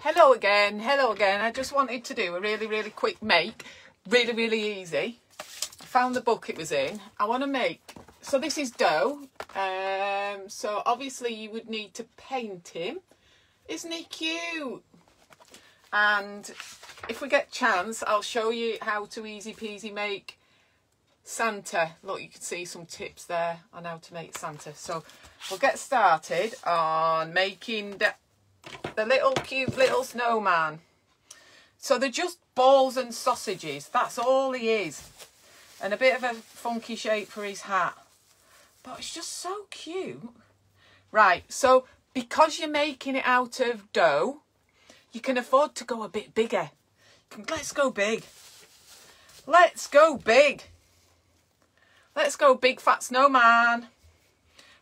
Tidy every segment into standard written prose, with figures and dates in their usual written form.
Hello again. I just wanted to do a really quick make, really easy. I found the book it was in. I want to make, so this is dough. So obviously you would need to paint him. Isn't he cute? And if we get chance, I'll show you how to easy peasy make Santa. Look, you can see some tips there on how to make Santa. So we'll get started on making the little cute little snowman. So they're just balls and sausages. That's all he is. And a bit of a funky shape for his hat. But it's just so cute. Right, so because you're making it out of dough, you can afford to go a bit bigger. Let's go big. Let's go big. Let's go big fat snowman.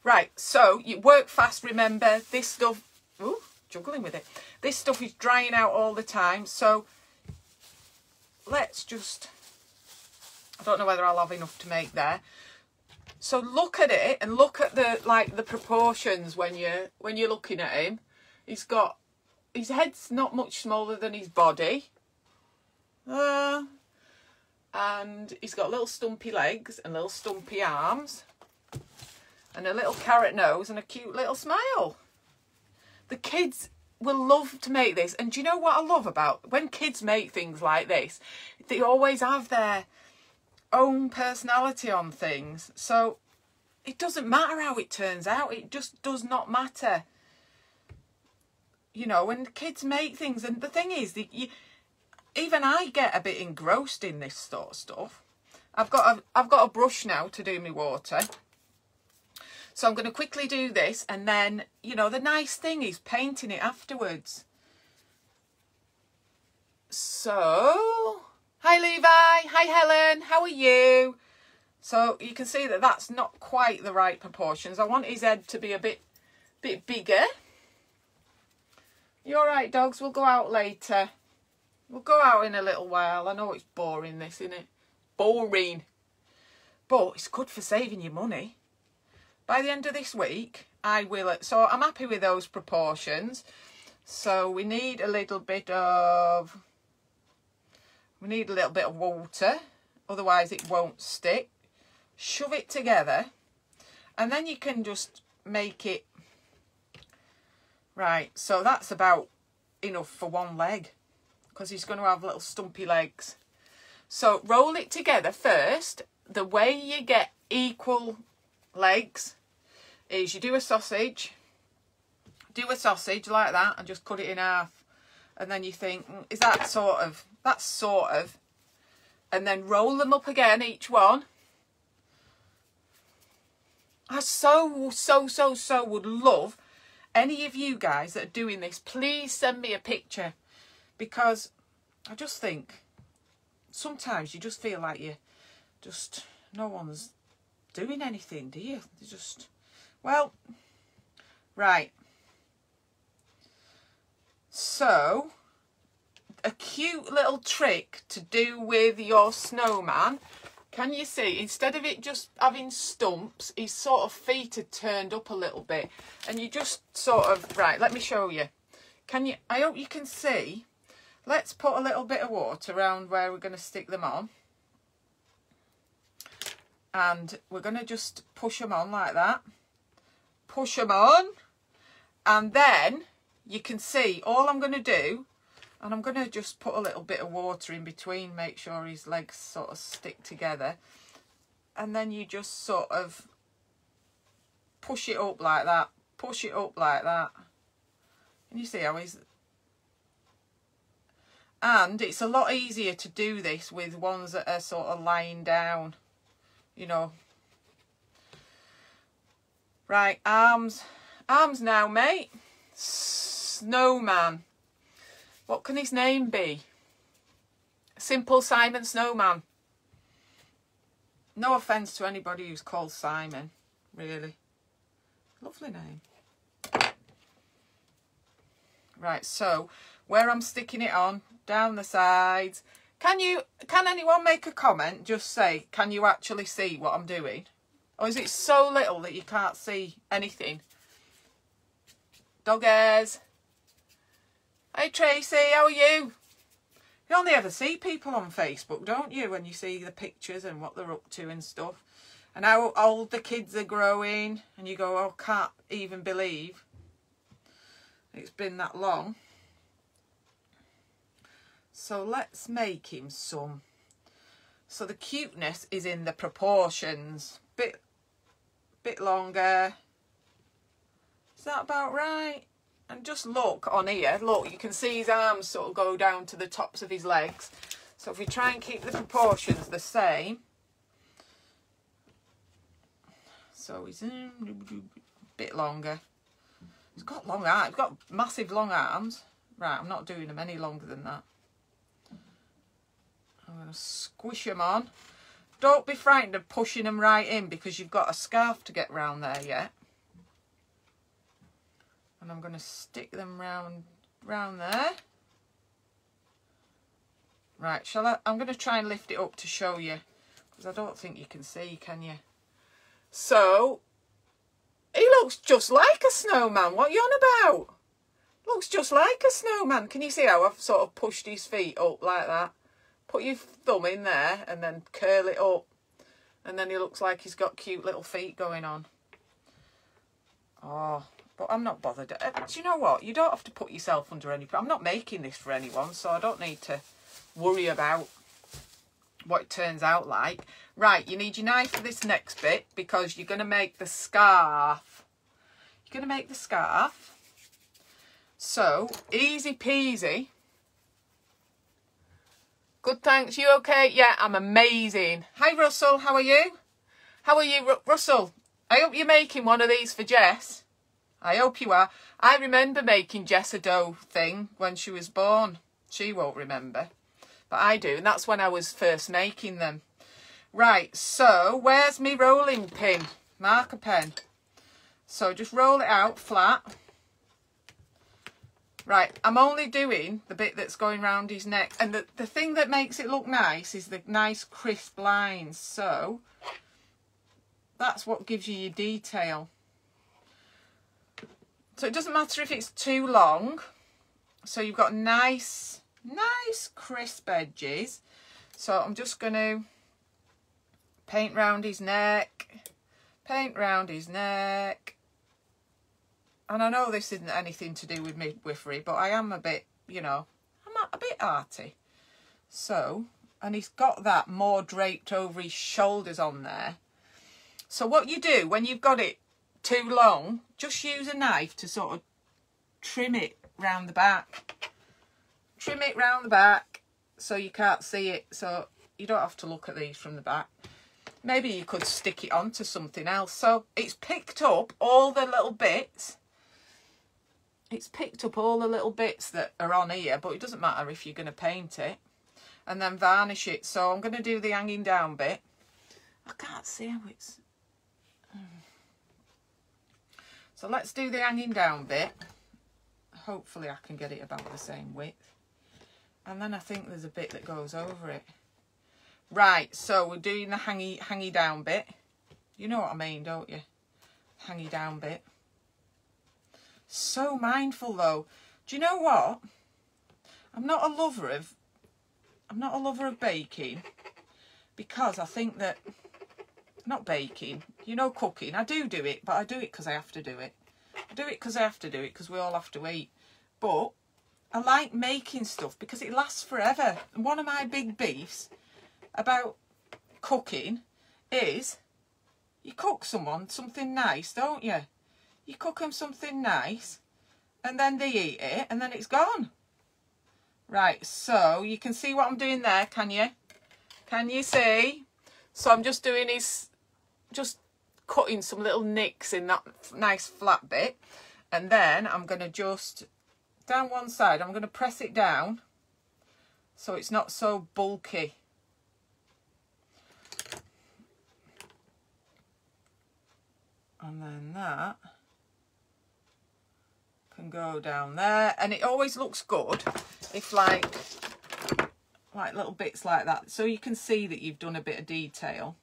Right, so you work fast, remember. This stuff, ooh, juggling with it. This stuff is drying out all the time. So let's just, I don't know whether I'll have enough to make there. So look at it and look at the proportions when you're looking at him. He's got, his head's not much smaller than his body. And he's got little stumpy legs and little stumpy arms. And a little carrot nose and a cute little smile. The kids will love to make this. And do you know what I love about when kids make things like this? They always have their own personality on things. So it doesn't matter how it turns out. It just does not matter. You know, when the kids make things. And the thing is, even I get a bit engrossed in this sort of stuff. I've got a brush now to do my water. So I'm going to quickly do this, and then, you know, the nice thing is painting it afterwards. So, hi Levi, hi Helen, how are you? So you can see that that's not quite the right proportions. I want his head to be a bit bigger. You all right, dogs? We'll go out later. We'll go out in a little while. I know it's boring, this, isn't it? Boring. But it's good for saving you money. By the end of this week, I will... So I'm happy with those proportions. So we need a little bit of... We need a little bit of water. Otherwise it won't stick. Shove it together. And then you can just make it... Right, so that's about enough for one leg. Because he's going to have little stumpy legs. So roll it together first. The way you get equal legs is you do a sausage like that and just cut it in half. And then you think, is that sort of, that's sort of. And then roll them up again, each one. I so would love any of you guys that are doing this, please send me a picture. Because I just think sometimes you just feel like no one's doing anything, do you? They just, well, right. So, a cute little trick to do with your snowman. Can you see, instead of it just having stumps, his sort of feet are turned up a little bit. And you just sort of, right, let me show you. Can you, I hope you can see. Let's put a little bit of water around where we're going to stick them on. And we're going to just push them on like that. Push them on. And then you can see all I'm going to do, and I'm going to just put a little bit of water in between, make sure his legs sort of stick together. And then you just sort of push it up like that. Push it up like that. And you see how he's... And it's a lot easier to do this with ones that are sort of lying down, you know. Right, arms. Arms now, mate. Snowman. What can his name be? Simple Simon Snowman. No offence to anybody who's called Simon, really. Lovely name. Right, so where I'm sticking it on, down the sides. Can anyone make a comment? Just say, can you actually see what I'm doing? Or is it so little that you can't see anything? Dog hairs. Hey Tracy, how are you? You only ever see people on Facebook, don't you, when you see the pictures and what they're up to and stuff. And how old the kids are growing. And you go, oh, can't even believe it's been that long. So let's make him some. So the cuteness is in the proportions. Bit longer. Is that about right? And just look on here. Look, you can see his arms sort of go down to the tops of his legs. So if we try and keep the proportions the same. So he's a bit longer. He's got long arms. He's got massive long arms. Right, I'm not doing them any longer than that. I'm going to squish them on. Don't be frightened of pushing them right in because you've got a scarf to get round there yet. And I'm going to stick them round there. Right, I'm going to try and lift it up to show you. Because I don't think you can see, can you? So, he looks just like a snowman. What are you on about? Looks just like a snowman. Can you see how I've sort of pushed his feet up like that? Put your thumb in there and then curl it up. And then he looks like he's got cute little feet going on. Oh, but I'm not bothered. Do you know what? You don't have to put yourself under any... I'm not making this for anyone, so I don't need to worry about what it turns out like. Right, you need your knife for this next bit because you're going to make the scarf. You're going to make the scarf. So, easy peasy. Good, thanks. You okay? Yeah, I'm amazing. Hi, Russell. How are you? How are you, Russell? I hope you're making one of these for Jess. I hope you are. I remember making Jess a dough thing when she was born. She won't remember. But I do, and that's when I was first making them. Right, so where's me rolling pin? Marker pen. So just roll it out flat. Right, I'm only doing the bit that's going round his neck. And the thing that makes it look nice is the nice crisp lines. So that's what gives you your detail. So it doesn't matter if it's too long. So you've got nice crisp edges. So I'm just going to paint round his neck. Paint round his neck. And I know this isn't anything to do with midwifery, but I am a bit, you know, I'm a bit arty. So, and he's got that more draped over his shoulders on there. So what you do when you've got it too long, just use a knife to sort of trim it round the back. Trim it round the back so you can't see it. So you don't have to look at these from the back. Maybe you could stick it onto something else. So it's picked up all the little bits. It's picked up all the little bits that are on here, but it doesn't matter if you're going to paint it. And then varnish it. So I'm going to do the hanging down bit. I can't see how it's... So let's do the hanging down bit. Hopefully I can get it about the same width. And then I think there's a bit that goes over it. Right, so we're doing the hangy down bit. You know what I mean, don't you? Hangy down bit. So mindful though. Do you know what? I'm not a lover of baking because I think that, not baking, you know, cooking. I do it, but I do it because I have to do it. I do it because I have to do it because we all have to eat. But I like making stuff because it lasts forever. And one of my big beefs about cooking is you cook someone something nice, don't you? You cook them something nice and then they eat it and then it's gone. Right, so you can see what I'm doing there, can you? Can you see? So I'm just doing just cutting some little nicks in that nice flat bit. And then I'm going to just, down one side, I'm going to press it down so it's not so bulky. And then that can go down there. And it always looks good if like little bits like that. So you can see that you've done a bit of detail.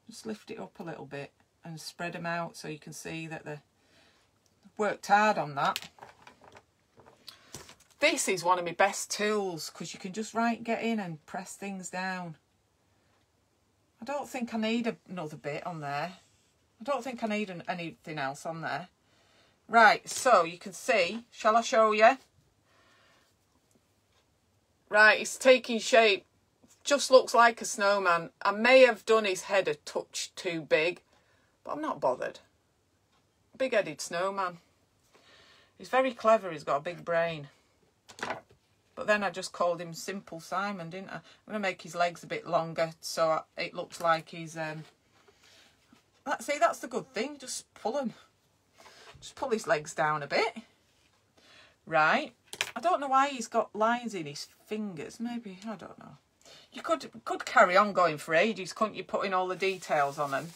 Just lift it up a little bit and spread them out so you can see that they've worked hard on that. This is one of my best tools because you can just get in and press things down. I don't think I need another bit on there. I don't think I need anything else on there. Right, so you can see, shall I show you? Right, it's taking shape. Just looks like a snowman. I may have done his head a touch too big, but I'm not bothered. Big-headed snowman. He's very clever, he's got a big brain. But then I just called him Simple Simon, didn't I? I'm going to make his legs a bit longer so it looks like he's... See, that's the good thing. Just pull him. Just pull his legs down a bit. Right. I don't know why he's got lines in his fingers. Maybe, I don't know. You could carry on going for ages, couldn't you, putting all the details on them?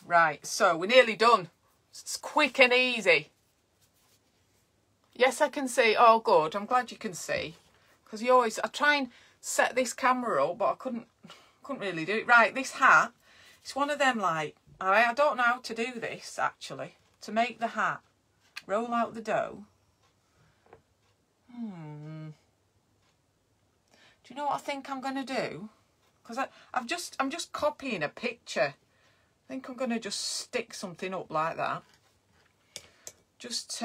Right, so we're nearly done. It's quick and easy. Yes, I can see. Oh, good. I'm glad you can see. Because I try and set this camera up, but I couldn't really do it. Right, this hat, it's one of them like, I don't know how to do this, actually. To make the hat, roll out the dough. Do you know what I think I'm going to do? Because I'm just copying a picture. I think I'm going to just stick something up like that. Just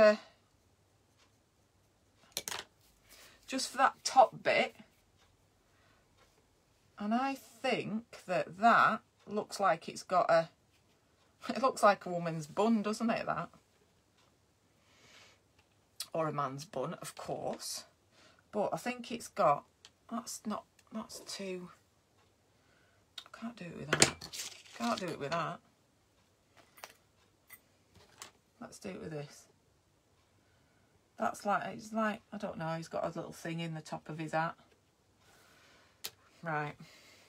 for that top bit. And I think that looks like it's got it looks like a woman's bun, doesn't it, that? Or a man's bun, of course. But I think it's got, that's too, I can't do it with that. Can't do it with that. Let's do it with this. That's like, it's like, I don't know, he's got a little thing in the top of his hat. Right.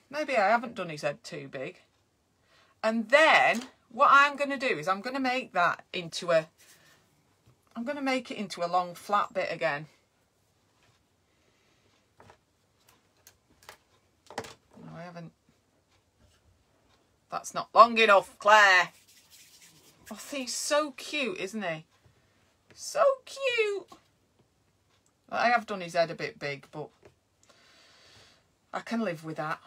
Maybe I haven't done his head too big. And then what I'm going to do is I'm going to make that into a, I'm going to make it into a long flat bit again. No, I haven't. That's not long enough, Claire. Oh, he's so cute, isn't he? So cute. Well, I have done his head a bit big, but I can live with that.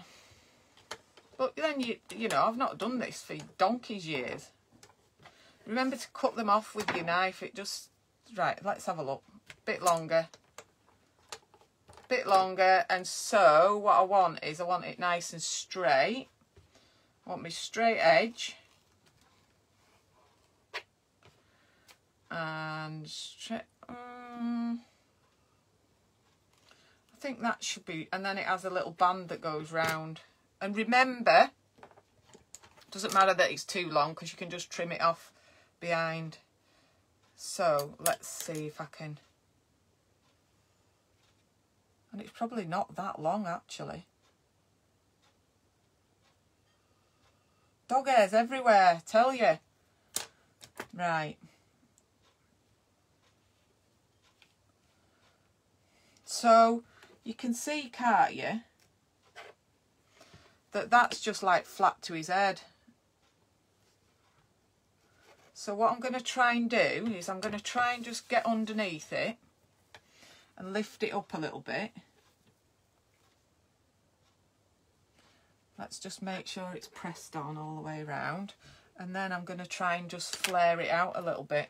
But then, you know, I've not done this for donkey's years. Remember to cut them off with your knife. It just... Right, let's have a look. Bit longer. Bit longer. And so, what I want is, I want it nice and straight. I want my straight edge. And straight... I think that should be... And then it has a little band that goes round. And remember, it doesn't matter that it's too long because you can just trim it off behind. So let's see if I can. And it's probably not that long actually. Dog hairs everywhere, tell you. Right. So you can see, can't you? That's just like flat to his head. So what I'm going to try and do is I'm going to try and just get underneath it and lift it up a little bit. Let's just make sure it's pressed on all the way around. And then I'm going to try and just flare it out a little bit.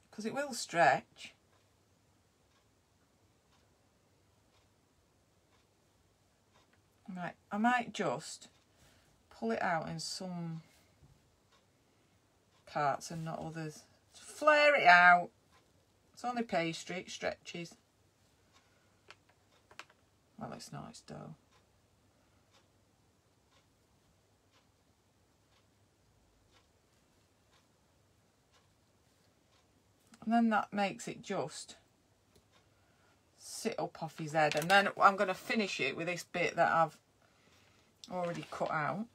Because it will stretch. Right, I might just pull it out in some parts and not others. Just flare it out. It's only pastry, it stretches. Well, it's not, it's dough. And then that makes it just sit up off his head. And then I'm going to finish it with this bit that I've already cut out,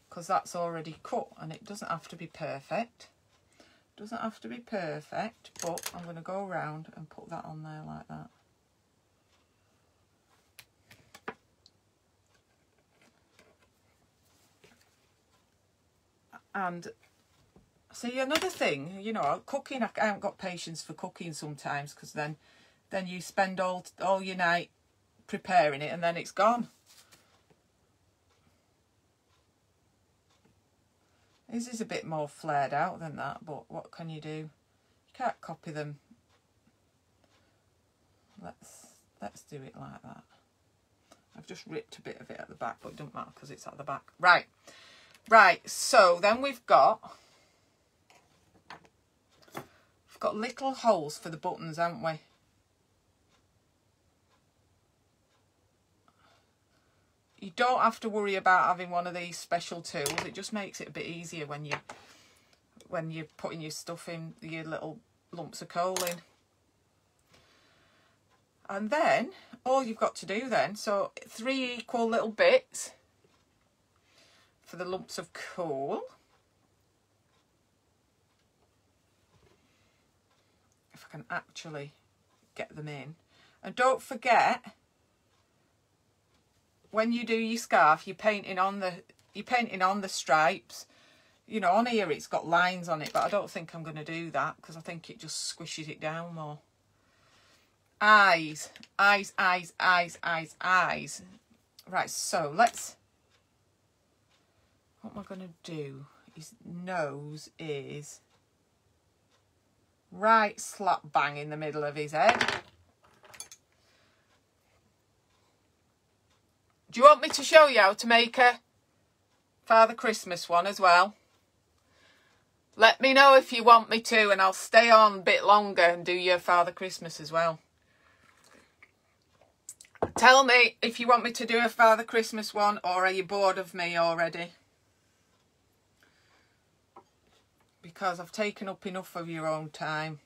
because that's already cut and it doesn't have to be perfect. Doesn't have to be perfect, but I'm going to go around and put that on there like that. And see, another thing, you know, cooking, I haven't got patience for cooking sometimes, because then you spend all your night preparing it and then it's gone. This is a bit more flared out than that, but what can you do? You can't copy them. Let's do it like that. I've just ripped a bit of it at the back, but it doesn't matter because it's at the back. Right, so then we've got little holes for the buttons, haven't we? You don't have to worry about having one of these special tools. It just makes it a bit easier when you're putting your stuff in, your little lumps of coal in. And then all you've got to do then, so 3 equal little bits for the lumps of coal. If I can actually get them in. And don't forget, when you do your scarf, you're painting on the stripes. You know, on here it's got lines on it, but I don't think I'm going to do that because I think it just squishes it down more. Eyes. Right, so what am I going to do? His nose is right slap bang in the middle of his head. Do you want me to show you how to make a Father Christmas one as well? Let me know if you want me to, and I'll stay on a bit longer and do your Father Christmas as well. Tell me if you want me to do a Father Christmas one, or are you bored of me already? Because I've taken up enough of your own time.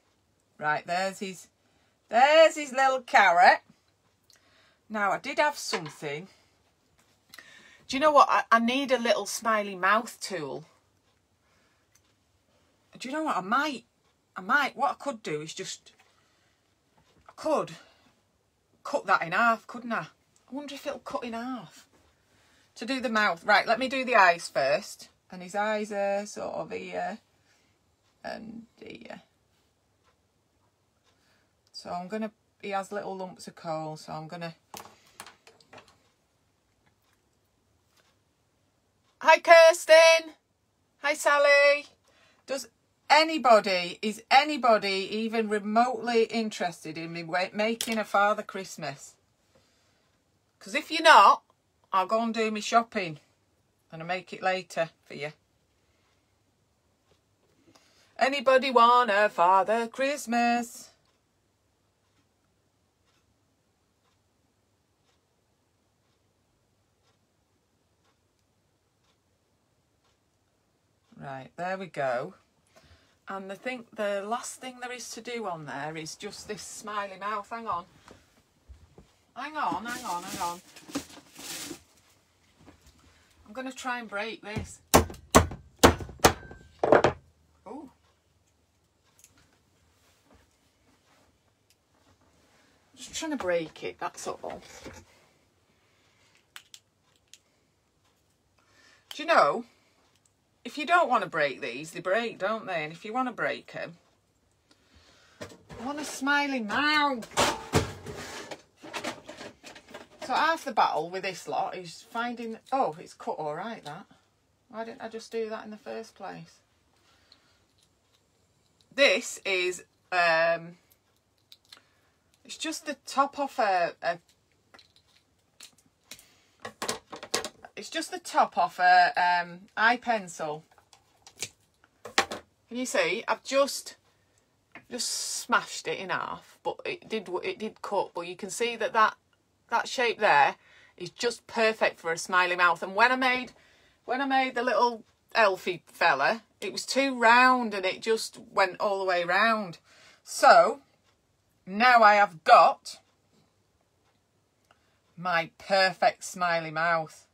Right, there's his little carrot. Now, I did have something. Do you know what? I need a little smiley mouth tool. Do you know what? I might, what I could do is I could cut that in half, couldn't I? I wonder if it'll cut in half. To do the mouth. Right, let me do the eyes first. And his eyes are sort of here and here. So he has little lumps of coal, so I'm going to... Hi Kirsten. Hi Sally. Is anybody even remotely interested in me making a Father Christmas? Because if you're not, I'll go and do my shopping and I'll make it later for you. Anybody want a Father Christmas? Right, there we go. And the last thing there is to do on there is just this smiley mouth. Hang on. I'm going to try and break this. Oh. Just trying to break it, that's all. Do you know, if you don't want to break these, they break, don't they? And if you want to break them, I want a smiley mouth. So half the battle with this lot is finding... Oh, it's cut all right, that. Why didn't I just do that in the first place? This is... it's just the top off It's just the top off a eye pencil. Can you see? I've just smashed it in half, but it did cut. But you can see that shape there is just perfect for a smiley mouth. And when I made the little elfie fella, it was too round and it just went all the way round. So now I have got my perfect smiley mouth.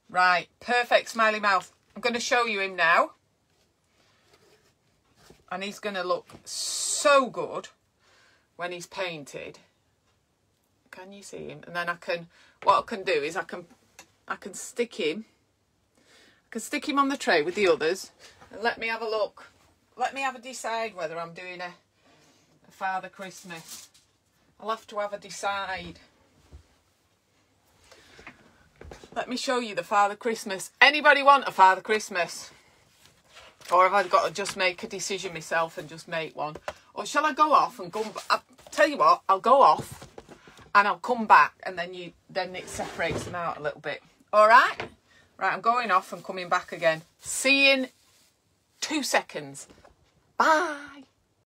Right, perfect smiley mouth. I'm going to show you him now. And he's going to look so good when he's painted. Can you see him? And then what I can do is I can stick him. I can stick him on the tray with the others and let me have a look. Let me have a decide whether I'm doing a Father Christmas. I'll have to have a decide. Let me show you the Father Christmas. Anybody want a Father Christmas? Or have I got to just make a decision myself and just make one? Or shall I go off and go... I'll tell you what, I'll go off and I'll come back and then it separates them out a little bit. All right? Right, I'm going off and coming back again. See you in 2 seconds. Bye.